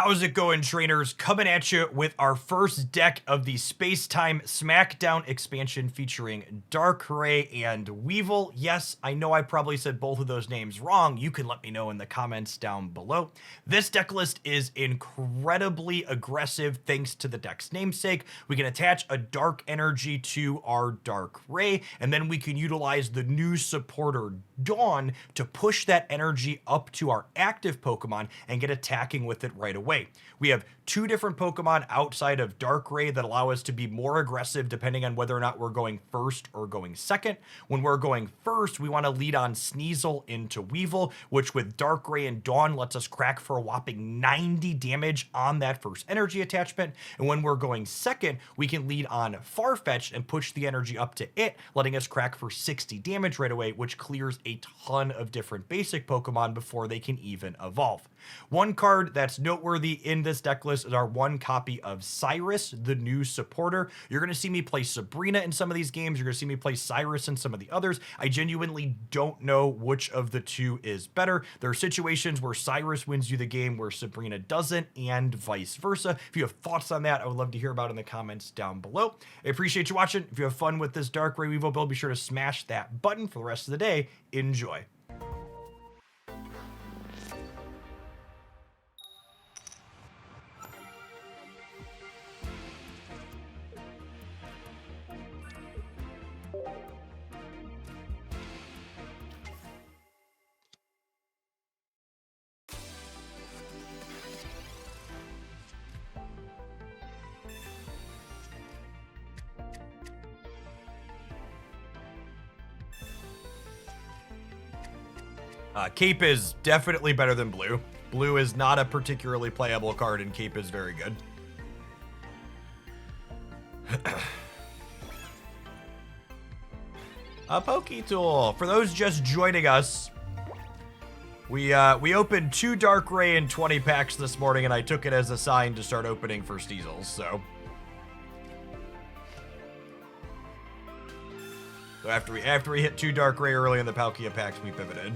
How's it going, trainers? Coming at you with our first deck of the Space-Time Smackdown expansion featuring Darkrai and Weavile. Yes, I know I probably said both of those names wrong. You can let me know in the comments down below. This deck list is incredibly aggressive thanks to the deck's namesake. We can attach a Dark Energy to our Darkrai, and then we can utilize the new supporter Dawn to push that energy up to our active Pokemon and get attacking with it right away. We have two different Pokemon outside of Darkrai that allow us to be more aggressive depending on whether or not we're going first or going second. When we're going first, we want to lead on Sneasel into Weavile, which with Darkrai and Dawn lets us crack for a whopping 90 damage on that first energy attachment. And when we're going second, we can lead on Farfetch'd and push the energy up to it, letting us crack for 60 damage right away, which clears a ton of different basic Pokemon before they can even evolve. One card that's noteworthy in this deck list is our one copy of Cyrus, the new supporter. You're going to see me play Sabrina in some of these games. You're going to see me play Cyrus in some of the others. I genuinely don't know which of the two is better. There are situations where Cyrus wins you the game where Sabrina doesn't, and vice versa. If you have thoughts on that, I would love to hear about it in the comments down below. I appreciate you watching. If you have fun with this Darkrai Weavile build, be sure to smash that button. For the rest of the day, enjoy. Cape is definitely better than Blue. Blue is not a particularly playable card, and Cape is very good. A Poketool. For those just joining us, we opened 2 Darkrai in 20 packs this morning, and I took it as a sign to start opening for Sneasel, so after we hit 2 Darkrai early in the Palkia packs, we pivoted.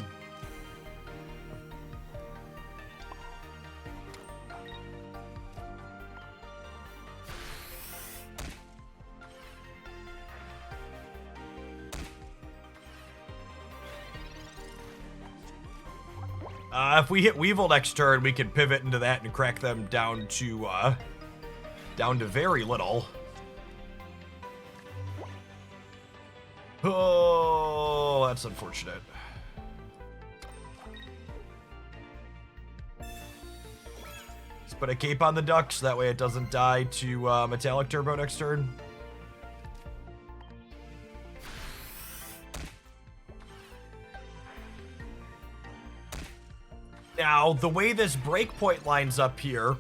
If we hit Weavile next turn, we can pivot into that and crack them down to very little. Oh, that's unfortunate. Let's put a Cape on the Ducks, that way it doesn't die to Metallic Turbo next turn. Now, the way this breakpoint lines up here,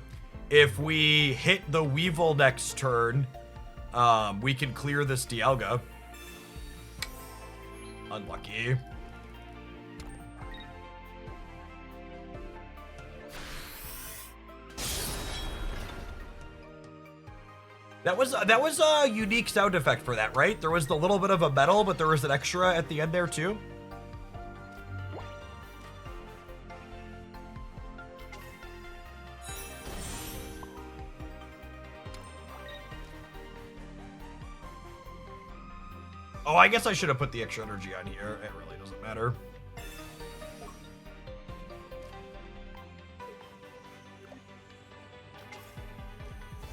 if we hit the Weavile next turn, we can clear this Dialga. Unlucky. That was a unique sound effect for that, right? There was the little bit of a metal, but there was an extra at the end there too. Oh, I guess I should have put the extra energy on here. It really doesn't matter.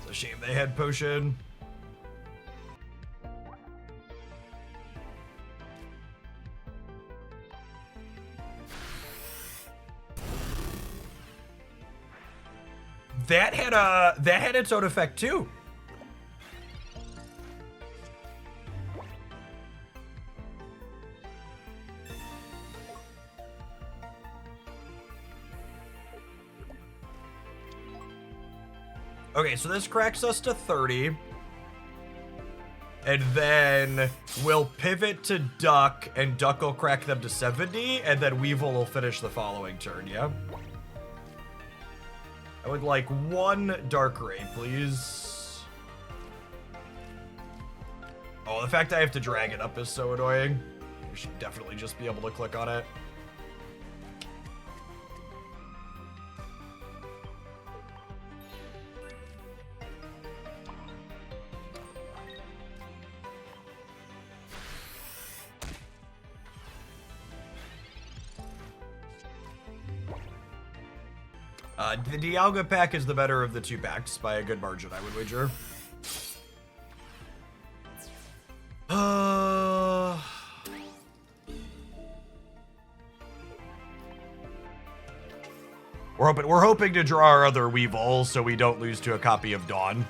It's a shame they had potion. That had its own effect too. Okay, so this cracks us to 30. And then we'll pivot to Duck, and Duck will crack them to 70, and then Weavile will finish the following turn, yeah? I would like 1 Darkrai, please. Oh, the fact I have to drag it up is so annoying. We should definitely just be able to click on it. The Dialga pack is the better of the two packs by a good margin, I would wager. We're hoping to draw our other Weavile so we don't lose to a copy of Dawn.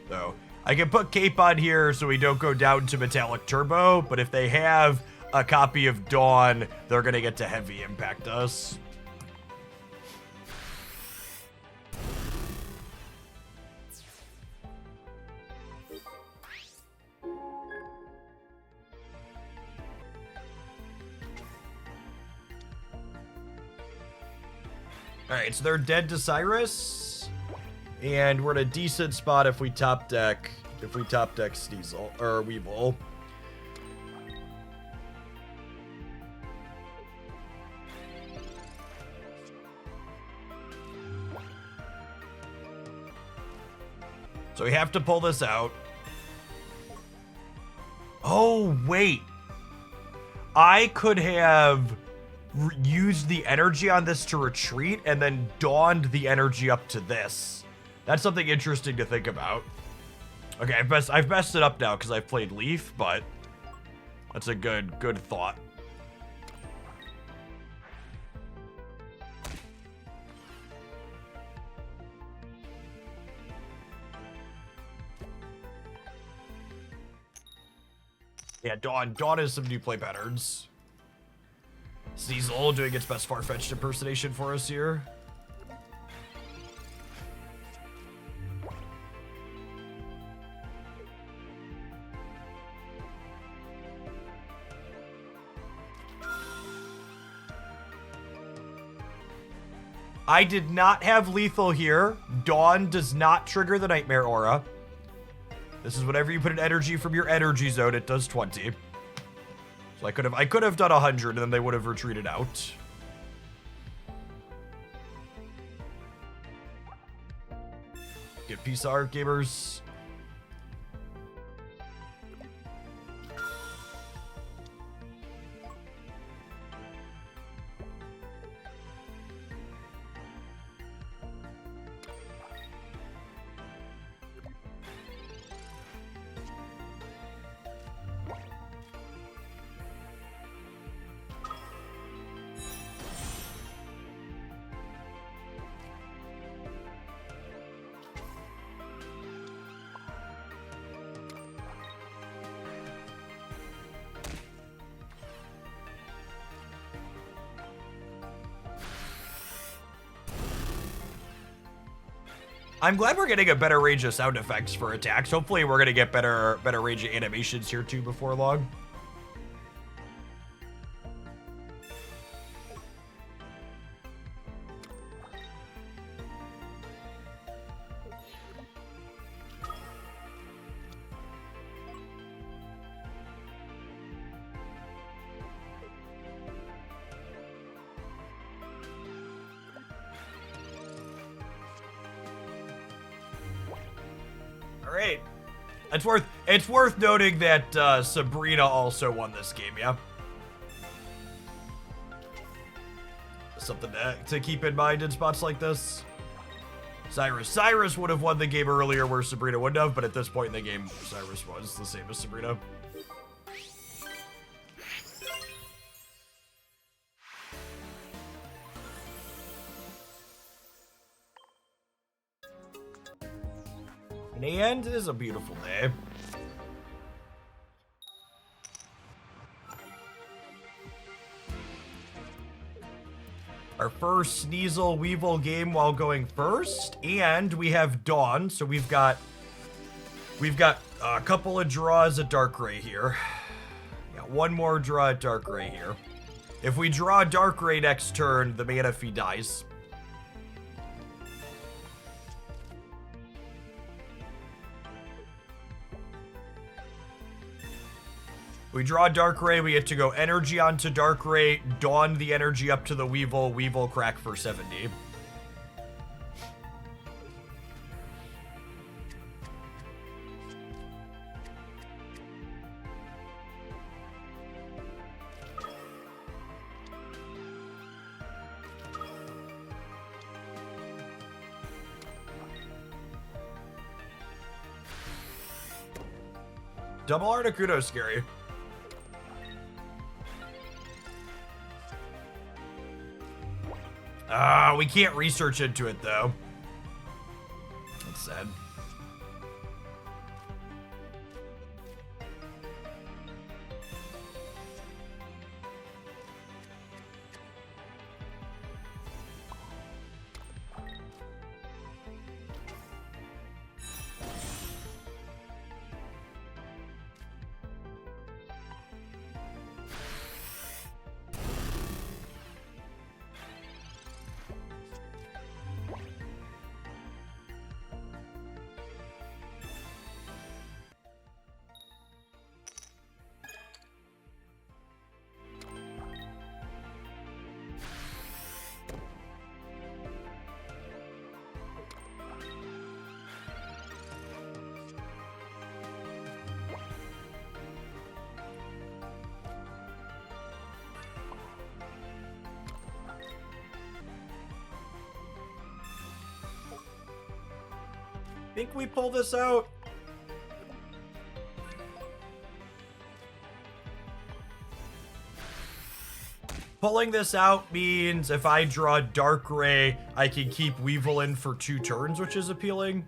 So I can put Cape on here so we don't go down to Metallic Turbo, but if they have a copy of Dawn, they're gonna get to heavy impact us. Alright, so they're dead to Cyrus. And we're in a decent spot if we top deck Sneasel or Weavile. So we have to pull this out. Oh, wait. I could have used the energy on this to retreat and then dawned the energy up to this. That's something interesting to think about. Okay, I've messed it up now because I've played Leaf, but that's a good thought. Yeah, Dawn is some new play patterns. Sneasel doing its best far-fetched impersonation for us here. I did not have lethal here. Dawn does not trigger the Nightmare Aura. This is whenever you put an energy from your energy zone, it does 20. So I could have done 100 and then they would have retreated out. Get peace art, gamers. I'm glad we're getting a better range of sound effects for attacks. Hopefully we're gonna get better range of animations here too before long. Alright. It's worth noting that Sabrina also won this game, yeah? Something to keep in mind in spots like this. Cyrus would have won the game earlier where Sabrina wouldn't have, but at this point in the game, Cyrus was the same as Sabrina. And it is a beautiful day. Our first Sneasel Weavile game while going first, and we have Dawn, so we've got a couple of draws at Darkrai here. Yeah, one more draw at Darkrai here. If we draw Darkrai next turn, the mana fee dies. We draw Darkrai, we get to go energy onto Darkrai, Dawn the energy up to the Weavile, Weavile crack for 70. Double Articuno scary. We can't research into it though. That's sad. Think we pull this out? Pulling this out means if I draw Darkrai, I can keep Weavile in for 2 turns, which is appealing.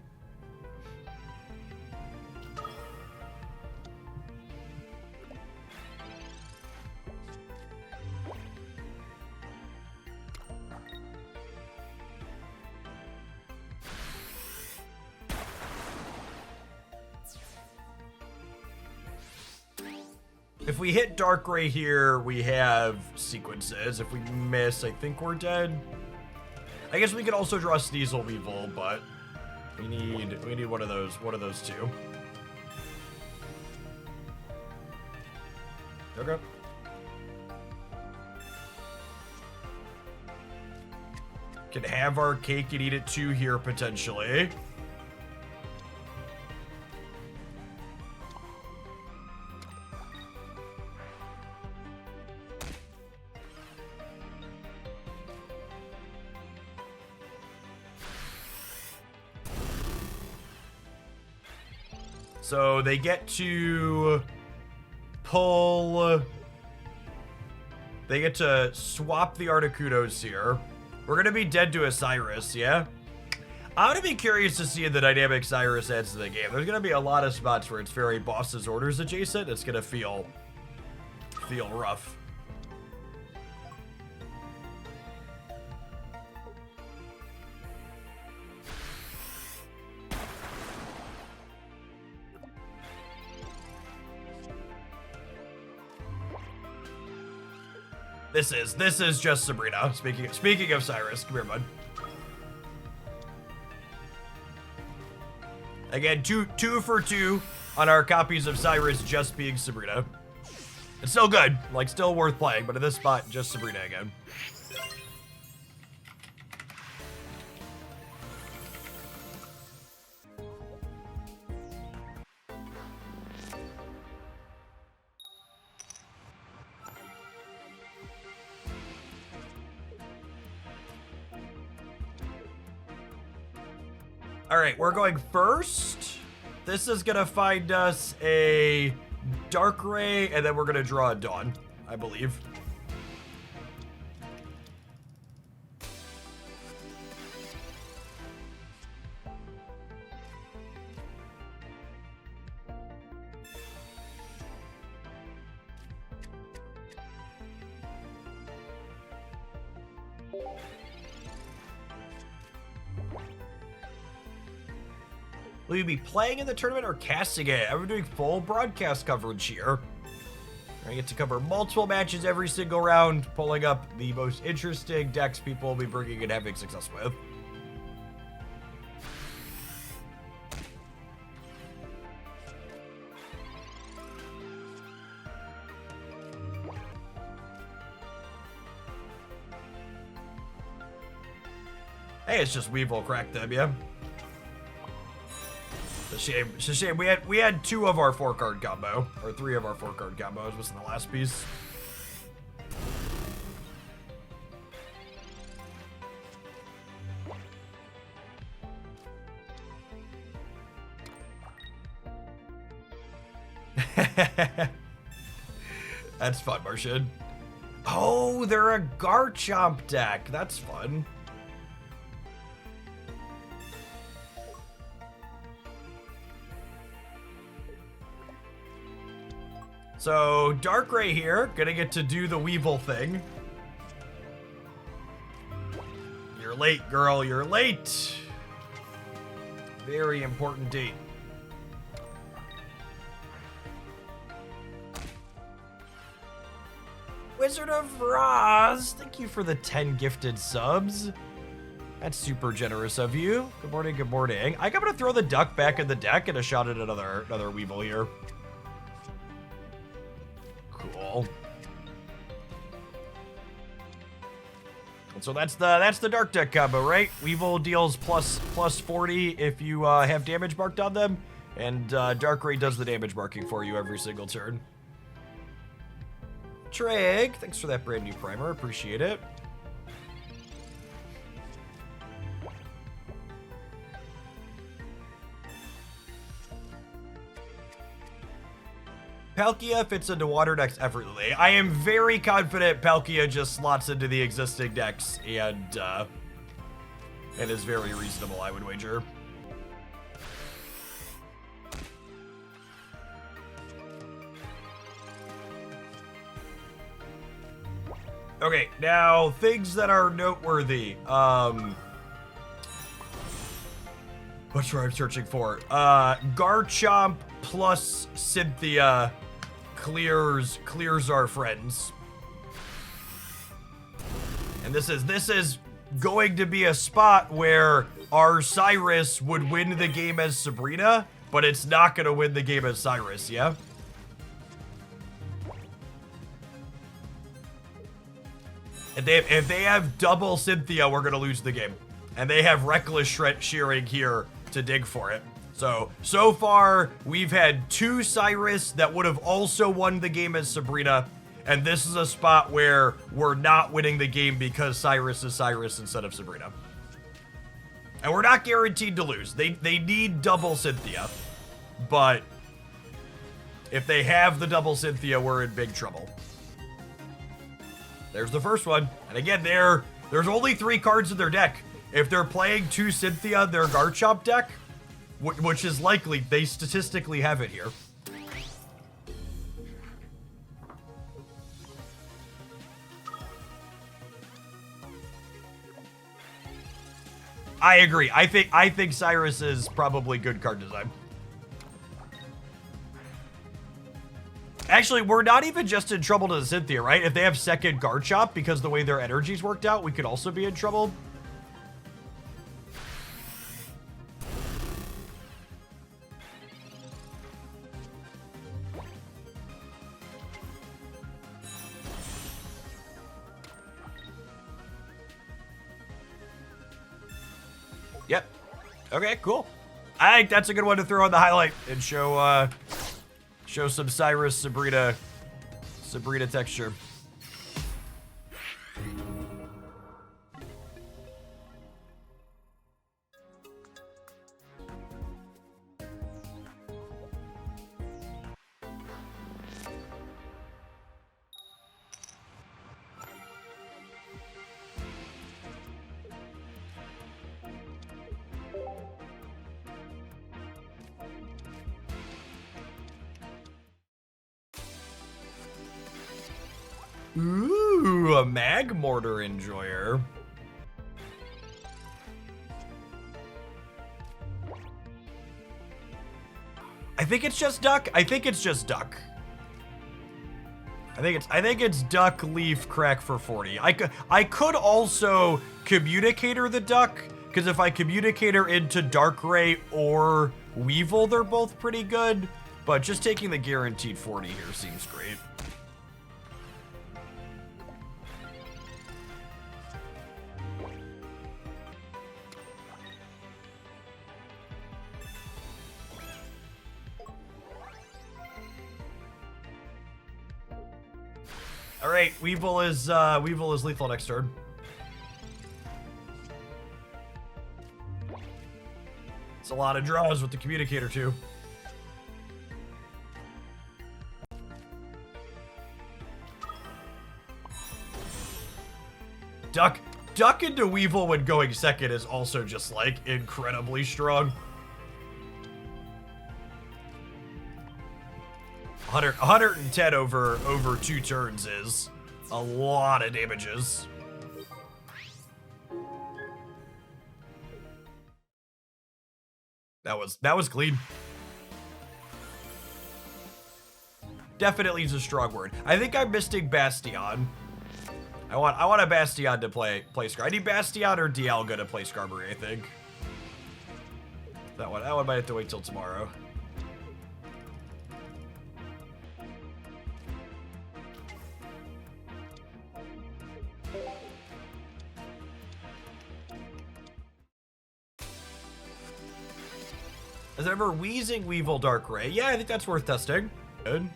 If we hit Darkrai here, we have sequences. If we miss, I think we're dead. I guess we could also draw Sneasel Weavile, but we need one of those two. Okay. Can have our cake and eat it too here potentially. So they get to pull... They get to swap the Articunos here. We're going to be dead to a Cyrus, yeah? I'm going to be curious to see the dynamic Cyrus adds to the game. There's going to be a lot of spots where it's very Boss's Orders adjacent. It's going to feel rough. This is just Sabrina. Speaking of Cyrus, come here, bud. Again, two for 2 on our copies of Cyrus just being Sabrina. It's still good, like still worth playing, but at this spot, just Sabrina again. All right, we're going first. This is gonna find us a Darkrai, and then we're gonna draw a Dawn, I believe. Will you be playing in the tournament or casting it? I'm doing full broadcast coverage here. I get to cover multiple matches every single round, pulling up the most interesting decks people will be bringing and having success with. Hey, it's just Weavile cracked them, yeah? It's a shame. We had 2 of our 4-card combo, or 3 of our 4-card combos was in the last piece. That's fun, Martian. Oh, they're a Garchomp deck. That's fun. So, Darkrai here, gonna get to do the Weavile thing. You're late, girl, you're late. Very important date. Wizard of Roz, thank you for the 10 gifted subs. That's super generous of you. Good morning, good morning. I'm gonna throw the duck back in the deck and a shot at another Weavile here. Cool. And so that's the dark deck combo, right? Weavile deals plus 40 if you have damage marked on them, and Darkrai does the damage marking for you every single turn. Trig, thanks for that brand new primer. Appreciate it. Palkia fits into water decks effortlessly. I am very confident Palkia just slots into the existing decks and is very reasonable, I would wager. Okay, now things that are noteworthy. What's what I'm searching for? Garchomp plus Cynthia clears our friends. And this is going to be a spot where our Cyrus would win the game as Sabrina, but it's not gonna win the game as Cyrus, yeah? If they have double Cynthia, we're gonna lose the game. And they have Reckless Shearing here to dig for it. So far, we've had 2 Cyrus that would have also won the game as Sabrina, and this is a spot where we're not winning the game because Cyrus is Cyrus instead of Sabrina. And we're not guaranteed to lose. They need double Cynthia, but if they have the double Cynthia, we're in big trouble. There's the first one. And again, there's only 3 cards in their deck. If they're playing 2 Cynthia, their Garchomp deck, which is likely, they statistically have it here. I agree. I think Cyrus is probably good card design. Actually, we're not even just in trouble to Cynthia, right? If they have second Garchomp, because the way their energies worked out, we could also be in trouble. Yep. Okay, cool. I think that's a good one to throw on the highlight and show some Cyrus Sabrina texture. Ooh, a Magmortar Enjoyer. I think it's just Duck. I think it's Duck, Leaf, Crack for 40. I could also Communicator the Duck, because if I Communicator into Darkrai or Weavile, they're both pretty good. But just taking the guaranteed 40 here seems great. All right, Weavile is lethal next turn. It's a lot of draws with the Communicator too. Duck into Weavile when going second is also just, like, incredibly strong. 110 over 2 turns is a lot of damages. That was clean. Definitely is a strong word. I think I'm missing Bastion. I want a Bastion to play Scar. I need Bastion or Dialga to play Skarmory, I think. That one might have to wait till tomorrow. Is it ever Wheezing Weavile Darkrai? Yeah, I think that's worth testing. Good.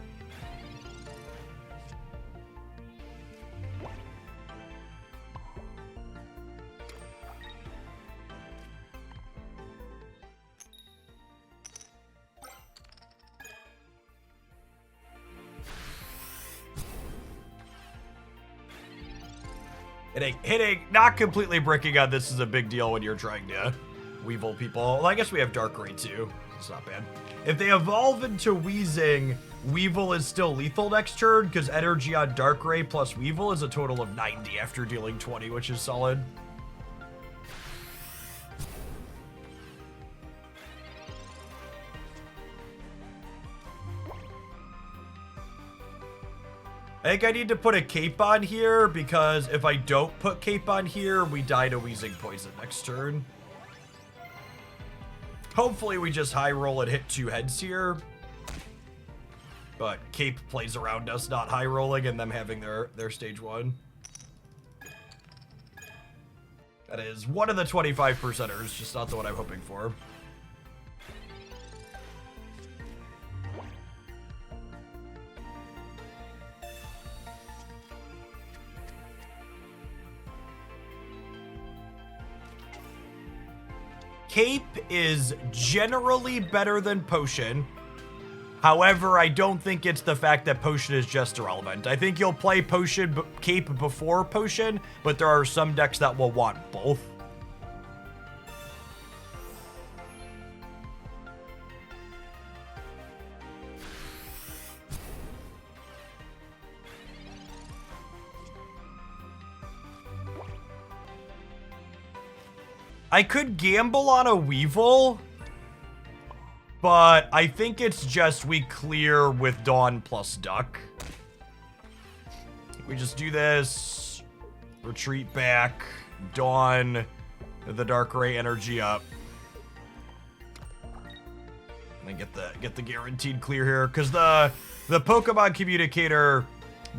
Hitting, not completely bricking on this is a big deal when you're trying to Weevil people. Well, I guess we have Darkrai too. It's not bad. If they evolve into Wheezing, Weevil is still lethal next turn because energy on Darkrai plus Weevil is a total of 90 after dealing 20, which is solid. I think I need to put a cape on here because if I don't put cape on here, we die to Wheezing Poison next turn. Hopefully we just high roll and hit 2 heads here. But cape plays around us not high rolling and them having their stage 1. That is one of the 25%ers, just not the one I'm hoping for. Cape is generally better than Potion. However, I don't think it's the fact that Potion is just irrelevant. I think you'll play Cape before Potion, but there are some decks that will want both. I could gamble on a Weavile, but I think it's just we clear with Dawn plus Duck. We just do this, retreat back, Dawn, the Darkrai energy up, and then get the guaranteed clear here because the Pokemon Communicator.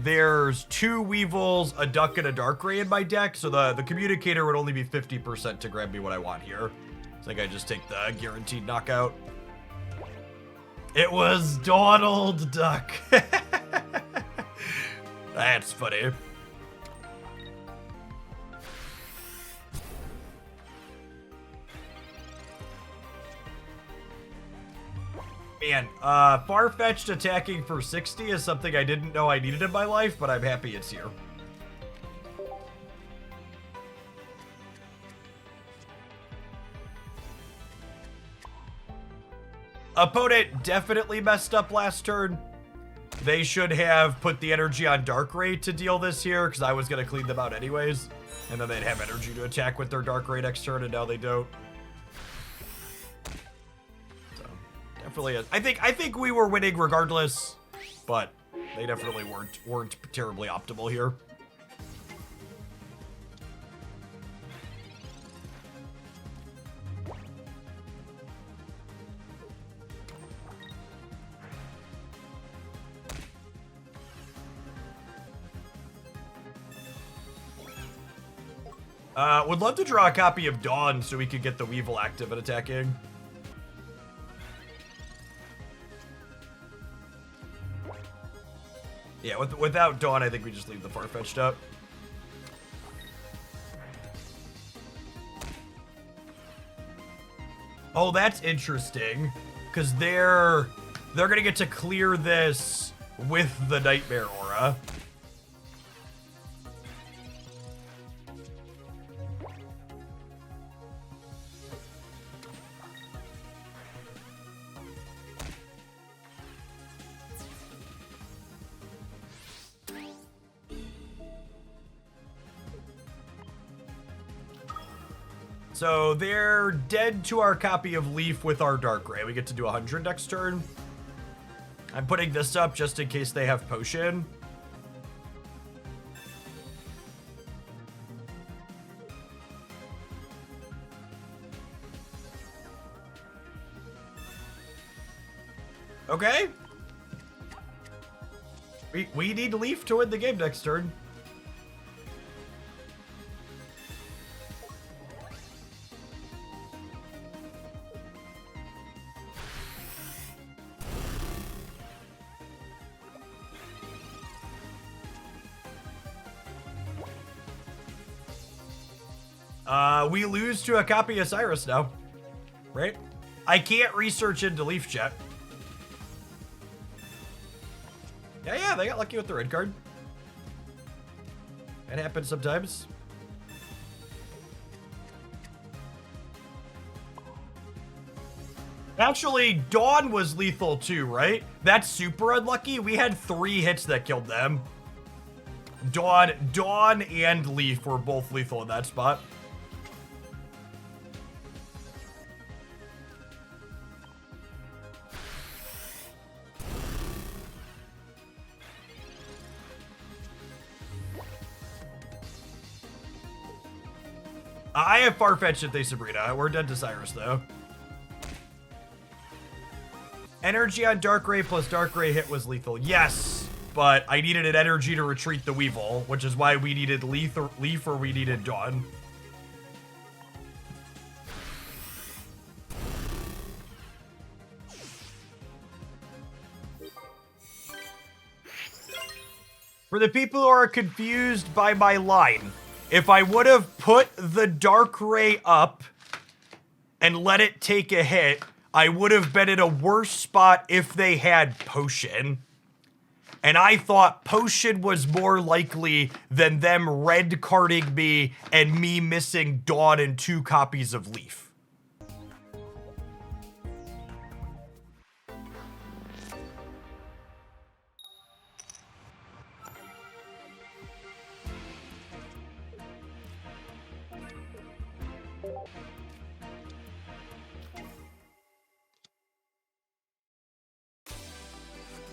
There's 2 Weevils, a Duck, and a Darkrai in my deck, so the Communicator would only be 50% to grab me what I want here. I think I just take the guaranteed knockout. It was Donald Duck. That's funny. Man, far-fetched attacking for 60 is something I didn't know I needed in my life, but I'm happy it's here. Opponent definitely messed up last turn. They should have put the energy on Darkrai to deal this here, because I was going to clean them out anyways. And then they'd have energy to attack with their Darkrai next turn, and now they don't. Definitely, I think we were winning regardless, but they definitely weren't terribly optimal here. Would love to draw a copy of Dawn so we could get the Weavile active and attacking. Yeah, without Dawn, I think we just leave the Farfetch'd up. Oh, that's interesting, because they're gonna get to clear this with the Nightmare Aura. So they're dead to our copy of Leaf with our Darkrai. We get to do 100 next turn. I'm putting this up just in case they have Potion. Okay. We need Leaf to win the game next turn. We lose to a copy of Cyrus now, right? I can't research into Leaf Jet. Yeah, they got lucky with the red card. That happens sometimes. Actually, Dawn was lethal too, right? That's super unlucky. We had 3 hits that killed them. Dawn and Leaf were both lethal in that spot. I have Farfetch'd if they Sabrina. We're dead to Cyrus, though. Energy on Darkrai plus Darkrai hit was lethal. Yes, but I needed an energy to retreat the Weavile, which is why we needed Leaf or we needed Dawn. For the people who are confused by my line, if I would have put the Darkrai up and let it take a hit, I would have been in a worse spot if they had Potion. And I thought Potion was more likely than them red carding me and me missing Dawn and 2 copies of Leaf.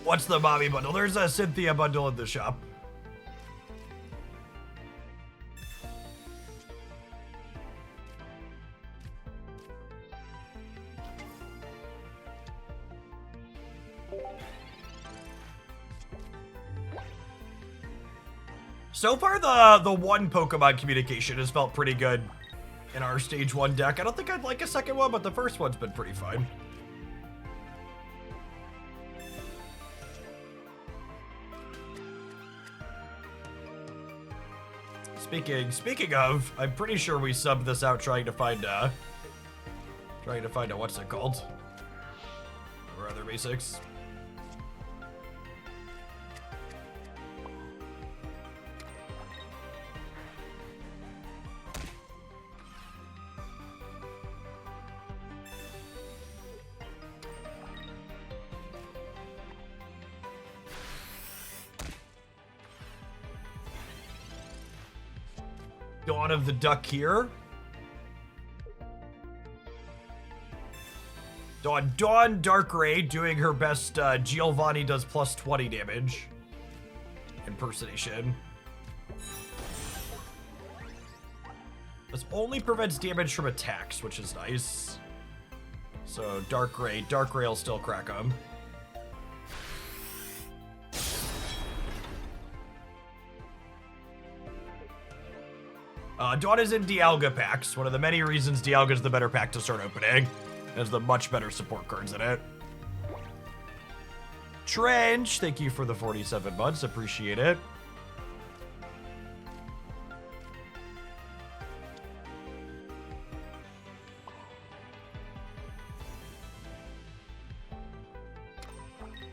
What's the mommy bundle? There's a Cynthia bundle in the shop. So far, the one Pokemon communication has felt pretty good in our stage 1 deck. I don't think I'd like a second one, but the first one's been pretty fine. Speaking of, I'm pretty sure we subbed this out trying to find a what's it called? Or other basics. Dawn of the Duck here. Dawn Darkrai doing her best. Giovanni does plus 20 damage. Impersonation. This only prevents damage from attacks, which is nice. So Darkrai will still crack them. Dawn is in Dialga packs. One of the many reasons Dialga is the better pack to start opening. It has the much better support cards in it. Trench, thank you for the 47 months. Appreciate it.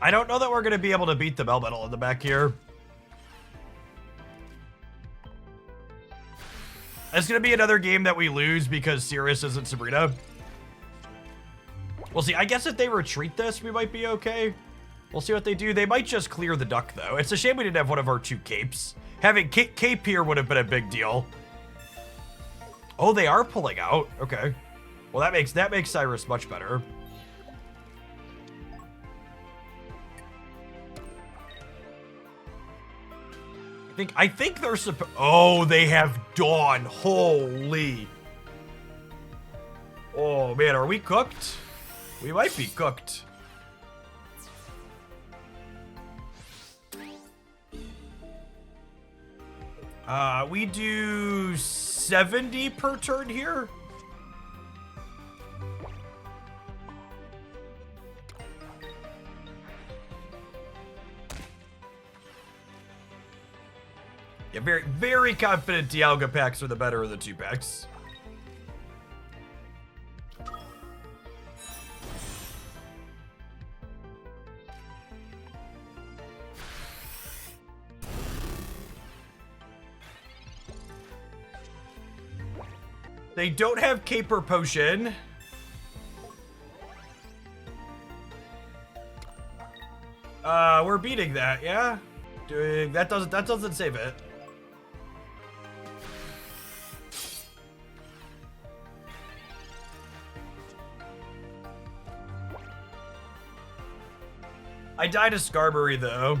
I don't know that we're going to be able to beat the Melmetal in the back here. It's going to be another game that we lose because Sirius isn't Sabrina. We'll see. I guess if they retreat this, we might be okay. We'll see what they do. They might just clear the duck, though. It's a shame we didn't have one of our 2 capes. Having cape here would have been a big deal. Oh, they are pulling out. Okay. Well, that makes Cyrus much better. I think they're supposed. Oh, they have Dawn. Holy. Oh man, are we cooked? We might be cooked. We do 70 per turn here. Yeah, very, very confident Dialga packs are the better of the 2 packs. They don't have Caper Potion. We're beating that, yeah? That doesn't save it. I died a Skarmory though.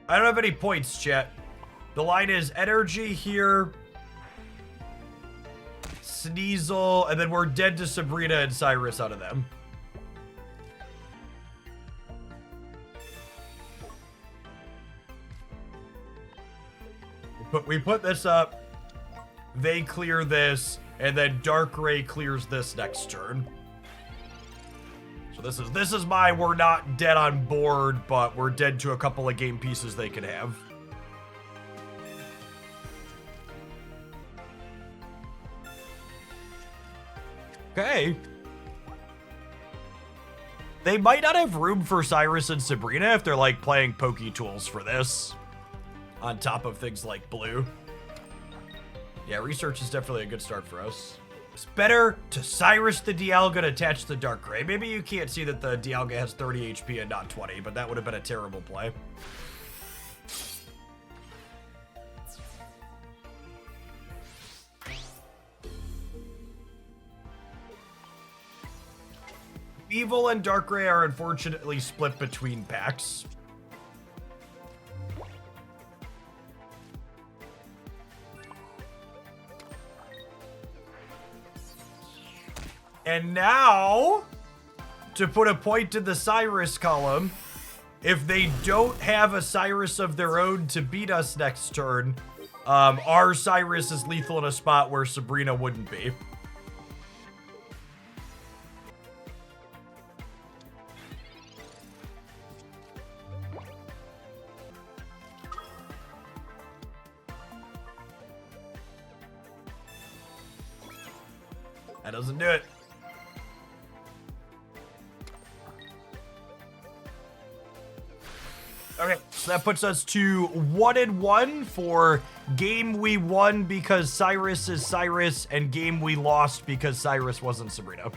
I don't have any points, chat. The line is energy here, Sneasel, and then we're dead to Sabrina and Cyrus out of them. We put this up, they clear this, and then Darkrai clears this next turn. So this is my we're not dead on board, but we're dead to a couple of game pieces they can have. Okay. They might not have room for Cyrus and Sabrina if they're like playing Poke Tools for this. On top of things like blue. Yeah, research is definitely a good start for us. It's better to Cyrus the Dialga and attach the Darkrai. Maybe you can't see that the Dialga has 30 HP and not 20, but that would have been a terrible play. Weavile and Darkrai are unfortunately split between packs. And now, to put a point in the Cyrus column, if they don't have a Cyrus of their own to beat us next turn, our Cyrus is lethal in a spot where Sabrina wouldn't be. That doesn't do it. Okay, so that puts us to 1-1 for game we won because Cyrus is Cyrus, and game we lost because Cyrus wasn't Sabrina.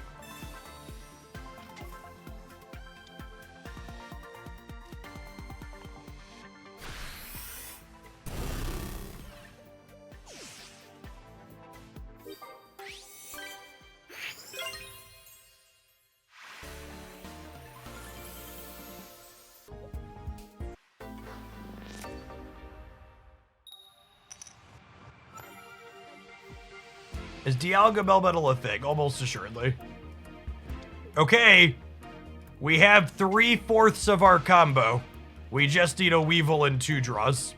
Is Dialga Melmetal a thing? Almost assuredly. Okay. We have 3/4 of our combo. We just need a Weavile and 2 draws.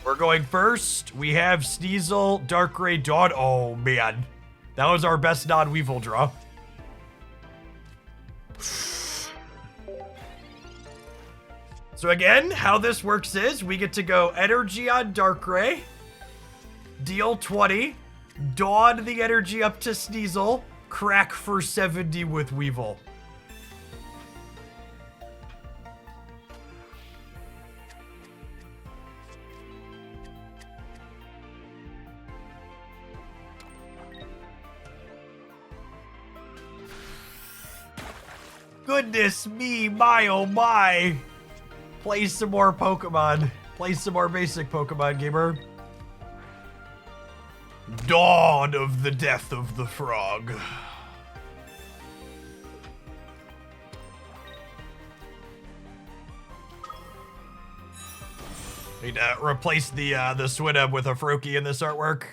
We're going first. We have Sneasel, Darkrai, Dawn. Oh, man. That was our best non-Weavile draw. So again, how this works is we get to go energy on Darkrai, deal 20, Dawn the energy up to Sneasel, crack for 70 with Weavile. Goodness me, my oh my. Play some more Pokemon. Play some more basic Pokemon, gamer. Dawn of the Death of the Frog. Need to replace the Swinub with a Froakie in this artwork.